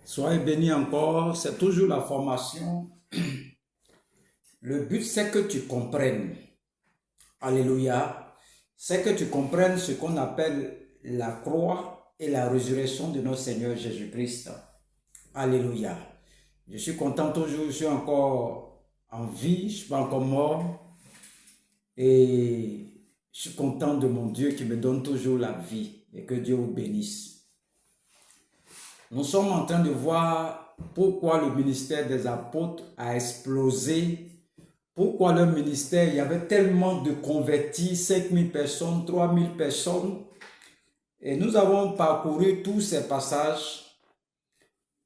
Soyez bénis encore, c'est toujours la formation. Le but, c'est que tu comprennes. Alléluia. C'est que tu comprennes ce qu'on appelle la croix et la résurrection de notre Seigneur Jésus-Christ. Alléluia. Je suis content toujours, je suis encore en vie, je ne suis pas encore mort. Et je suis content de mon Dieu qui me donne toujours la vie et que Dieu vous bénisse. Nous sommes en train de voir pourquoi le ministère des apôtres a explosé. Pourquoi leur ministère, il y avait tellement de convertis, 5000 personnes, 3000 personnes. Et nous avons parcouru tous ces passages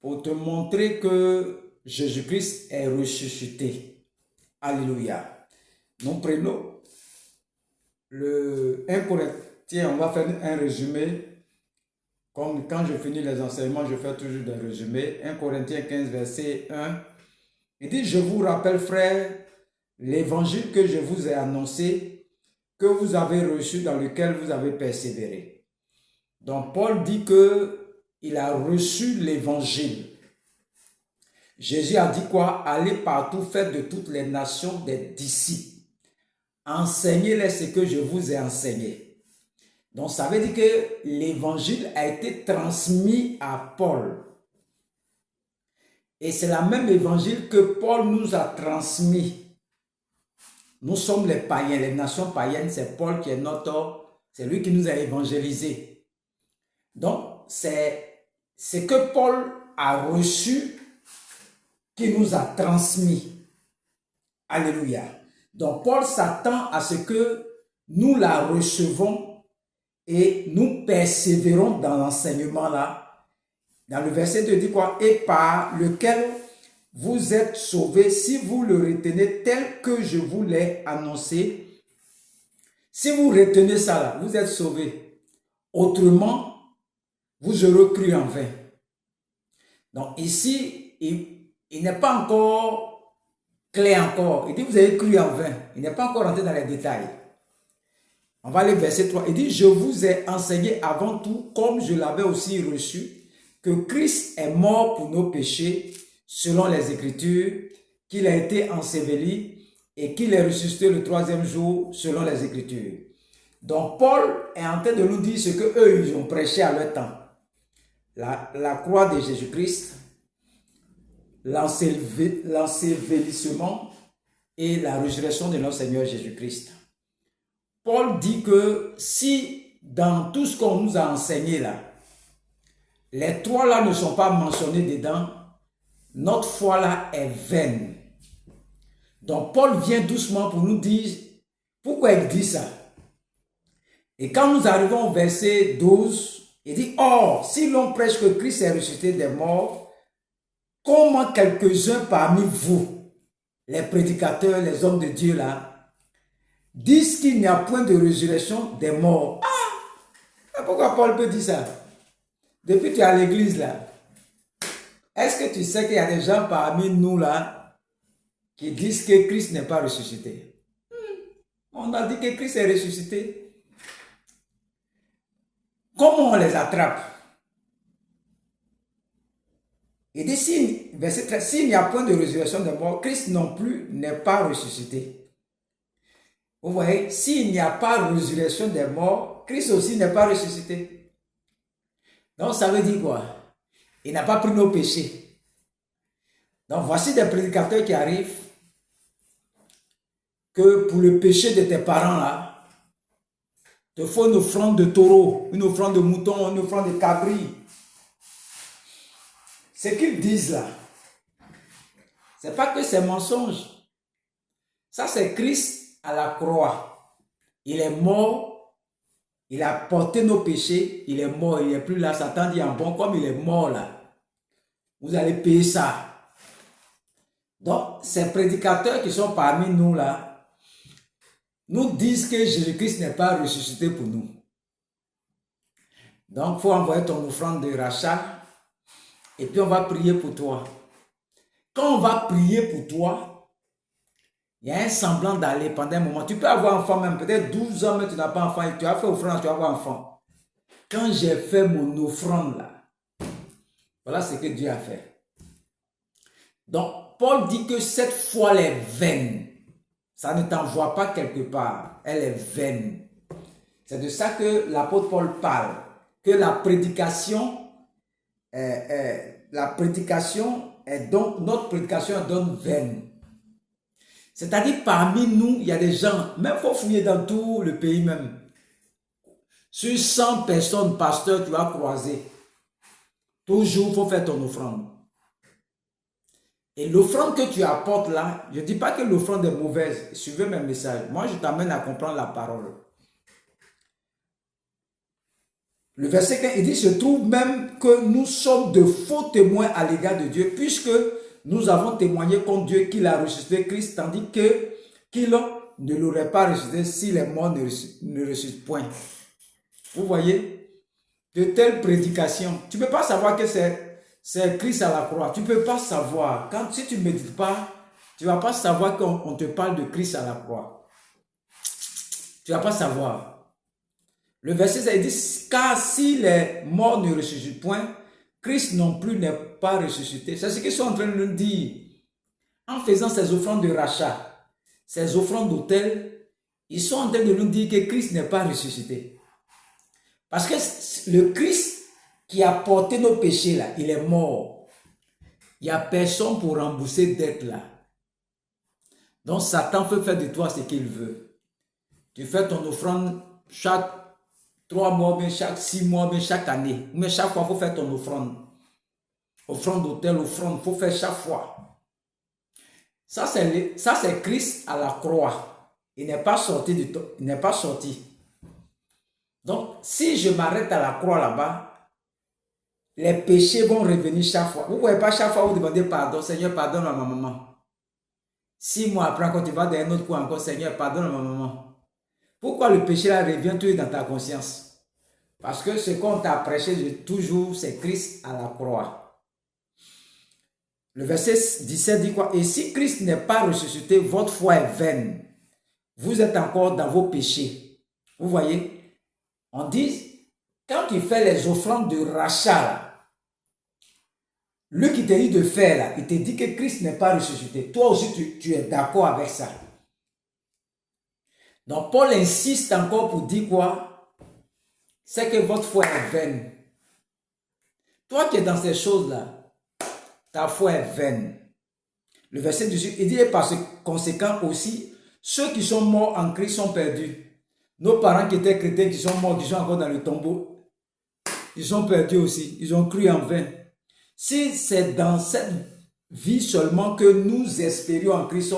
pour te montrer que Jésus-Christ est ressuscité. Alléluia. Nous prenons le 1 Corinthiens, on va faire un résumé. Comme quand je finis les enseignements, je fais toujours des résumés. 1 Corinthiens 15, verset 1. Il dit, je vous rappelle, frères, l'évangile que je vous ai annoncé, que vous avez reçu, dans lequel vous avez persévéré. Donc, Paul dit qu'il a reçu l'évangile. Jésus a dit quoi? Allez partout, faites de toutes les nations des disciples. Enseignez-les ce que je vous ai enseigné. Donc, ça veut dire que l'évangile a été transmis à Paul. Et c'est la même évangile que Paul nous a transmis. Nous sommes les païens, les nations païennes, c'est Paul qui est c'est lui qui nous a évangélisés. Donc, c'est ce que Paul a reçu qui nous a transmis. Alléluia. Donc, Paul s'attend à ce que nous la recevons et nous persévérons dans l'enseignement là. Dans le verset 2, il dit quoi? Et par lequel vous êtes sauvés si vous le retenez tel que je vous l'ai annoncé. Si vous retenez ça là, vous êtes sauvés. Autrement, vous aurez cru en vain. Donc ici, il n'est pas encore clair encore. Il dit vous avez cru en vain. Il n'est pas encore rentré dans les détails. On va aller verset 3. Il dit, je vous ai enseigné avant tout, comme je l'avais aussi reçu, que Christ est mort pour nos péchés, selon les Écritures, qu'il a été enseveli et qu'il est ressuscité le troisième jour, selon les Écritures. Donc, Paul est en train de nous dire ce qu'eux, ils ont prêché à leur temps. La croix de Jésus-Christ, l'ensevelissement et la résurrection de notre Seigneur Jésus-Christ. Paul dit que si dans tout ce qu'on nous a enseigné là, les trois là ne sont pas mentionnés dedans, notre foi là est vaine. Donc Paul vient doucement pour nous dire pourquoi il dit ça. Et quand nous arrivons au verset 12, il dit, or, si l'on prêche que Christ est ressuscité des morts, comment quelques-uns parmi vous, les prédicateurs, les hommes de Dieu là, disent qu'il n'y a point de résurrection des morts. Ah! Pourquoi Paul peut dire ça? Depuis que tu es à l'église là, est-ce que tu sais qu'il y a des gens parmi nous là qui disent que Christ n'est pas ressuscité? On a dit que Christ est ressuscité. Comment on les attrape? Il dit, verset 13, s'il n'y a point de résurrection des morts, Christ non plus n'est pas ressuscité. Vous voyez, s'il n'y a pas de résurrection des morts, Christ aussi n'est pas ressuscité. Donc ça veut dire quoi? Il n'a pas pris nos péchés. Donc voici des prédicateurs qui arrivent que pour le péché de tes parents là, il te faut une offrande de taureau, une offrande de mouton, une offrande de cabri. Ce qu'ils disent là, ce n'est pas que c'est mensonge. Ça c'est Christ à la croix. Il est mort, il a porté nos péchés, il est mort, il n'est plus là. Satan dit en bon, comme il est mort là, vous allez payer ça. Donc, ces prédicateurs qui sont parmi nous là, nous disent que Jésus-Christ n'est pas ressuscité pour nous. Donc, il faut envoyer ton offrande de rachat et puis on va prier pour toi. Quand on va prier pour toi, il y a un semblant d'aller pendant un moment. Tu peux avoir enfant même, peut-être 12 ans, mais tu n'as pas enfant. Et tu as fait offrande, tu vas avoir enfant. Quand j'ai fait mon offrande là, Voilà ce que Dieu a fait. Donc, Paul dit que cette foi est vaine. Ça ne t'envoie pas quelque part. Elle est vaine. C'est de ça que l'apôtre Paul parle. Que la prédication est donc, notre prédication est donc vaine. C'est-à-dire, parmi nous, il y a des gens, même il faut fouiller dans tout le pays même. Sur 100 personnes, pasteurs, tu vas croiser. Toujours, il faut faire ton offrande. Et l'offrande que tu apportes là, je ne dis pas que l'offrande est mauvaise. Suivez mes messages. Moi, je t'amène à comprendre la parole. Le verset 15, il dit, je trouve même que nous sommes de faux témoins à l'égard de Dieu, puisque nous avons témoigné contre Dieu qu'il a ressuscité Christ, tandis qu'il ne l'aurait pas ressuscité si les morts ne ressuscitent point. Vous voyez, de telles prédications. Tu ne peux pas savoir que c'est Christ à la croix. Tu ne peux pas savoir. Si tu ne médites pas, tu ne vas pas savoir qu'on te parle de Christ à la croix. Tu ne vas pas savoir. Le verset, ça dit, car si les morts ne ressuscitent point, Christ non plus n'est pas ressuscité. C'est ce qu'ils sont en train de nous dire. En faisant ces offrandes de rachat, ces offrandes d'autel, ils sont en train de nous dire que Christ n'est pas ressuscité. Parce que le Christ qui a porté nos péchés là, il est mort. Il n'y a personne pour rembourser dette là. Donc Satan peut faire de toi ce qu'il veut. Tu fais ton offrande chaque 3 mois, mais chaque 6 mois, mais chaque année. Mais chaque fois, il faut faire ton offrande. Offrande d'autel, offrande, il faut faire chaque fois. Ça, c'est Christ à la croix. Il n'est pas sorti du temps. Il n'est pas sorti. Donc, si je m'arrête à la croix là-bas, les péchés vont revenir chaque fois. Vous ne voyez pas chaque fois vous demandez pardon. Seigneur, pardonne à ma maman. 6 mois après, quand tu vas dans un autre coup encore, Seigneur, pardonne à ma maman. Pourquoi le péché là revient toujours dans ta conscience? Parce que ce qu'on t'a prêché toujours, c'est Christ à la croix. Le verset 17 dit quoi? Et si Christ n'est pas ressuscité, votre foi est vaine. Vous êtes encore dans vos péchés. Vous voyez? On dit, quand tu fais les offrandes de rachat, là, lui qui te dit de faire, là, il te dit que Christ n'est pas ressuscité. Toi aussi, tu es d'accord avec ça. Donc, Paul insiste encore pour dire quoi? C'est que votre foi est vaine. Toi qui es dans ces choses-là, ta foi est vaine. Le verset 18, il dit, et par conséquent aussi, ceux qui sont morts en Christ sont perdus. Nos parents qui étaient chrétiens, qui sont morts, qui sont encore dans le tombeau, ils sont perdus aussi. Ils ont cru en vain. Si c'est dans cette vie seulement que nous espérions en Christ,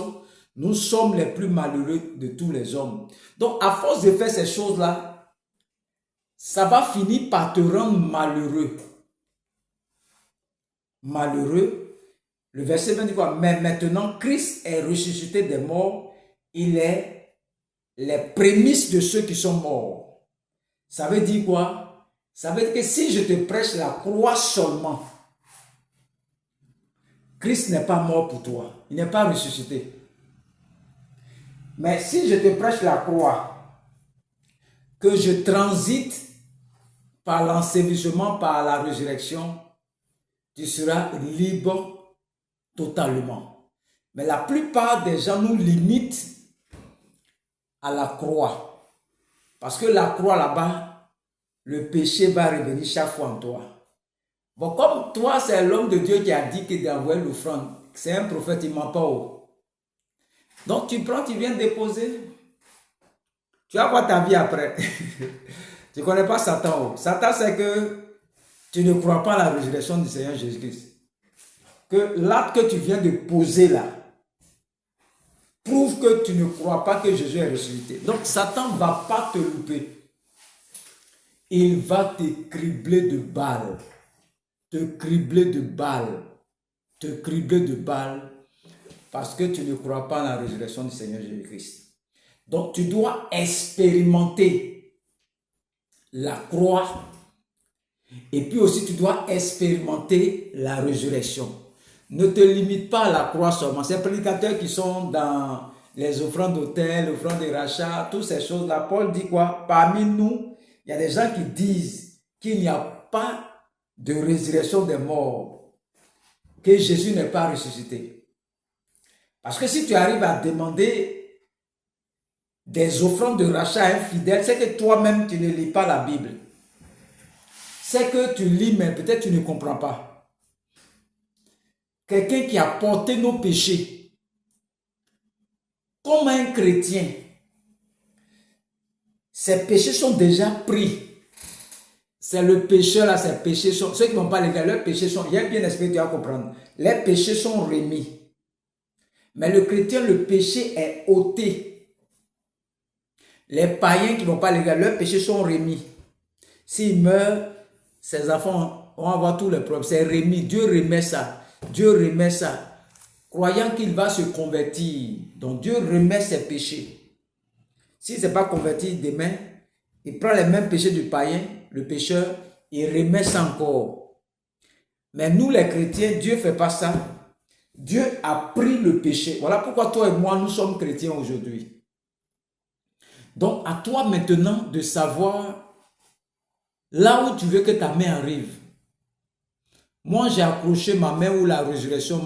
nous sommes les plus malheureux de tous les hommes. Donc, à force de faire ces choses-là, ça va finir par te rendre malheureux. Malheureux. Le verset 20 dit quoi? Mais maintenant, Christ est ressuscité des morts. Il est les prémices de ceux qui sont morts. Ça veut dire quoi? Ça veut dire que si je te prêche la croix seulement, Christ n'est pas mort pour toi. Il n'est pas ressuscité. Mais si je te prêche la croix, que je transite par l'ensevelissement, par la résurrection, tu seras libre totalement. Mais la plupart des gens nous limitent à la croix. Parce que la croix là-bas, le péché va revenir chaque fois en toi. Bon, comme toi, c'est l'homme de Dieu qui a dit qu'il d'envoyer l'offrande. C'est un prophète, il ne ment pas. Donc tu prends, tu viens déposer. Tu vas voir ta vie après. Tu ne connais pas Satan. Satan, c'est que tu ne crois pas à la résurrection du Seigneur Jésus-Christ. Que l'acte que tu viens de poser là prouve que tu ne crois pas que Jésus est ressuscité. Donc Satan ne va pas te louper. Il va te cribler de balles. Te cribler de balles. Te cribler de balles. Parce que tu ne crois pas à la résurrection du Seigneur Jésus-Christ. Donc tu dois expérimenter la croix. Et puis aussi tu dois expérimenter la résurrection. Ne te limite pas à la croix seulement. Ces prédicateurs qui sont dans les offrandes d'autel, offrandes de rachat, toutes ces choses-là, Paul dit quoi? Parmi nous, il y a des gens qui disent qu'il n'y a pas de résurrection des morts que Jésus n'est pas ressuscité. Parce que si tu arrives à demander des offrandes de rachat à un fidèle, c'est que toi-même tu ne lis pas la Bible. C'est que tu lis, mais peut-être tu ne comprends pas. Quelqu'un qui a porté nos péchés, comme un chrétien, ses péchés sont déjà pris. C'est le pécheur là, ses péchés sont, ceux qui n'ont pas les gars, leurs péchés sont, il y a bien esprit, tu vas comprendre. Les péchés sont remis. Mais le chrétien, le péché est ôté. Les païens qui n'ont pas les gars, leurs péchés sont remis. S'ils meurent, ses enfants vont avoir tous les problèmes. C'est remis. Dieu remet ça. Dieu remet ça. Croyant qu'il va se convertir. Donc Dieu remet ses péchés. S'il ne s'est pas converti demain, il prend les mêmes péchés du païen, le pécheur, il remet ça encore. Mais nous les chrétiens, Dieu ne fait pas ça. Dieu a pris le péché. Voilà pourquoi toi et moi, nous sommes chrétiens aujourd'hui. Donc à toi maintenant de savoir là où tu veux que ta main arrive. Moi, j'ai accroché ma main où la résurrection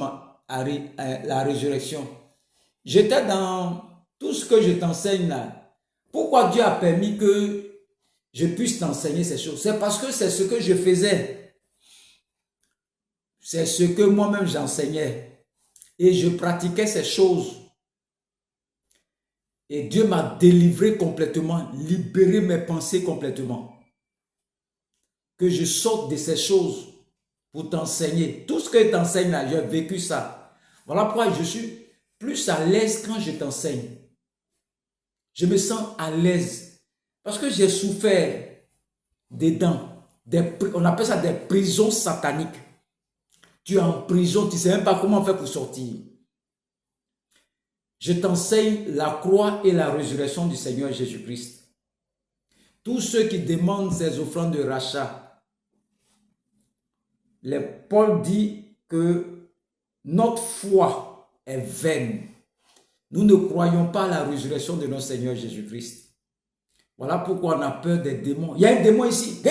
arrive. La résurrection. J'étais dans tout ce que je t'enseigne là. Pourquoi Dieu a permis que je puisse t'enseigner ces choses? C'est parce que c'est ce que je faisais. C'est ce que moi-même j'enseignais. Et je pratiquais ces choses. Et Dieu m'a délivré complètement, libéré mes pensées complètement. Que je sorte de ces choses pour t'enseigner. Tout ce que je t'enseigne là, j'ai vécu ça. Voilà pourquoi je suis plus à l'aise quand je t'enseigne. Je me sens à l'aise. Parce que j'ai souffert dedans. On appelle ça des prisons sataniques. Tu es en prison, tu ne sais même pas comment faire pour sortir. Je t'enseigne la croix et la résurrection du Seigneur Jésus-Christ. Tous ceux qui demandent ces offrandes de rachat, Paul dit que notre foi est vaine. Nous ne croyons pas à la résurrection de notre Seigneur Jésus-Christ. Voilà pourquoi on a peur des démons. Il y a un démon ici.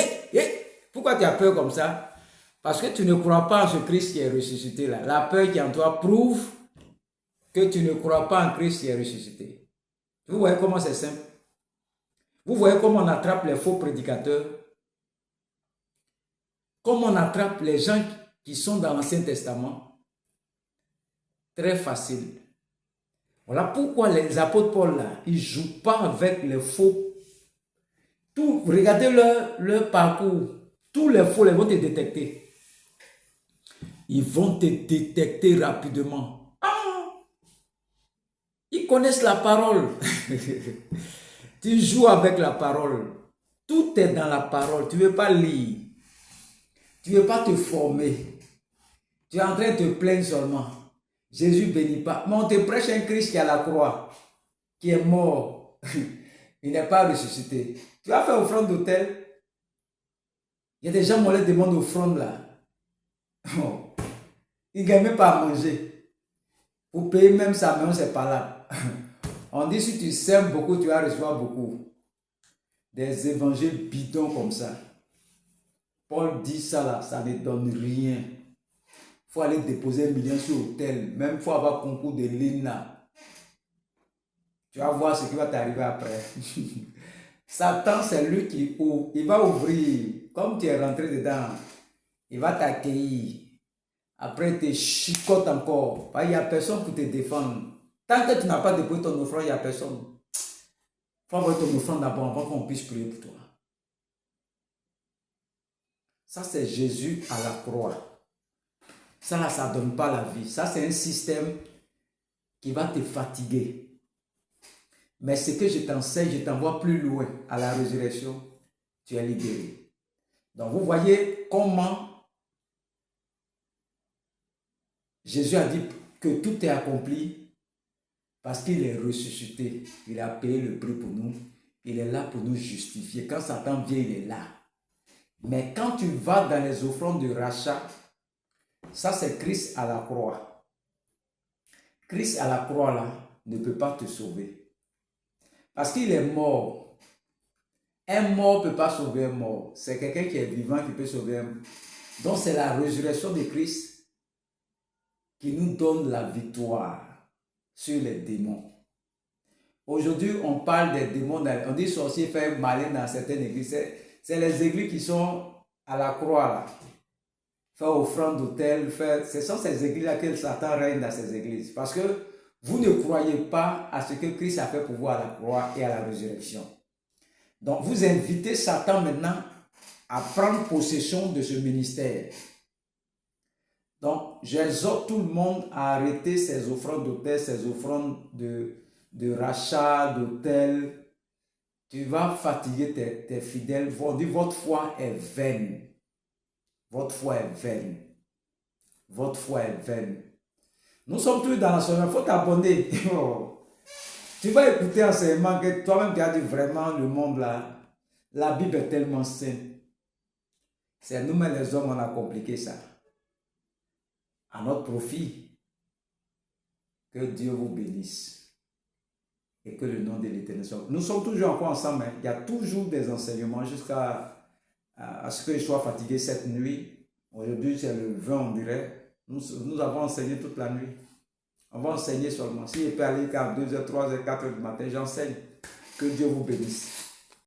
Pourquoi tu as peur comme ça? Parce que tu ne crois pas en ce Christ qui est ressuscité là. La peur qui est en toi prouve que tu ne crois pas en Christ qui est ressuscité. Vous voyez comment c'est simple? Vous voyez comment on attrape les faux prédicateurs? Comment on attrape les gens qui sont dans l'Ancien Testament? Très facile. Voilà pourquoi les apôtres Paul là, ils ne jouent pas avec les faux. Regardez leur parcours. Tous les faux, ils vont te détecter. Ils vont te détecter rapidement. Ils connaissent la parole. Tu joues avec la parole. Tout est dans la parole. Tu ne veux pas lire. Tu ne veux pas te former. Tu es en train de te plaindre seulement. Jésus ne bénit pas. Mais on te prêche un Christ qui est à la croix, qui est mort. Il n'est pas ressuscité. Tu vas faire offrande d'autel. Il y a des gens qui leur demandent offrande là. Il ne gagne même pas à manger. Pour payer même sa maison, c'est pas là. On dit si tu sèmes beaucoup, tu vas recevoir beaucoup. Des évangiles bidons comme ça. Paul dit ça là, ça ne donne rien. Il faut aller déposer 1 million sur l'hôtel. Même il faut avoir concours de ligne là. Tu vas voir ce qui va t'arriver après. Satan, c'est lui qui ouvre. Il va ouvrir. Comme tu es rentré dedans, il va t'accueillir. Après, il te chicote encore. Il n'y a personne pour te défendre. Tant que tu n'as pas déposé ton offrande, il n'y a personne. Il faut avoir ton offrande d'abord avant qu'on puisse prier pour toi. Ça, c'est Jésus à la croix. Ça, là, ça ne donne pas la vie. Ça, c'est un système qui va te fatiguer. Mais ce que je t'enseigne, je t'envoie plus loin à la résurrection. Tu es libéré. Donc, vous voyez comment Jésus a dit que tout est accompli parce qu'il est ressuscité. Il a payé le prix pour nous. Il est là pour nous justifier. Quand Satan vient, il est là. Mais quand tu vas dans les offrandes de rachat, ça c'est Christ à la croix. Christ à la croix là ne peut pas te sauver. Parce qu'il est mort. Un mort ne peut pas sauver un mort. C'est quelqu'un qui est vivant qui peut sauver Donc c'est la résurrection de Christ qui nous donne la victoire sur les démons. Aujourd'hui, on parle des démons, on dit sorcier fait malin dans certaines églises. C'est les églises qui sont à la croix là. Faire offrande d'autel, ce sont ces églises-là que Satan règne dans ces églises. Parce que vous ne croyez pas à ce que Christ a fait pour vous à la croix et à la résurrection. Donc vous invitez Satan maintenant à prendre possession de ce ministère. Donc j'exhorte tout le monde à arrêter ces offrandes d'autel, ces offrandes de rachat, d'autel. Tu vas fatiguer tes fidèles. On dit votre foi est vaine. Votre foi est vaine. Votre foi est vaine. Nous sommes tous dans la semaine. Il faut t'abonner. Tu vas écouter enseignement que toi-même tu as dit vraiment le monde là. La Bible est tellement sainte. C'est nous-mêmes les hommes, on a compliqué ça. À notre profit. Que Dieu vous bénisse. Et que le nom de l'Éternel soit. Nous sommes toujours encore ensemble. Il y a toujours des enseignements jusqu'à ce que je sois fatigué cette nuit. Aujourd'hui, c'est le 20, on dirait. Nous avons enseigné toute la nuit. On va enseigner seulement. Si je peux aller qu'à 2h, 3h, 4h du matin, j'enseigne. Que Dieu vous bénisse.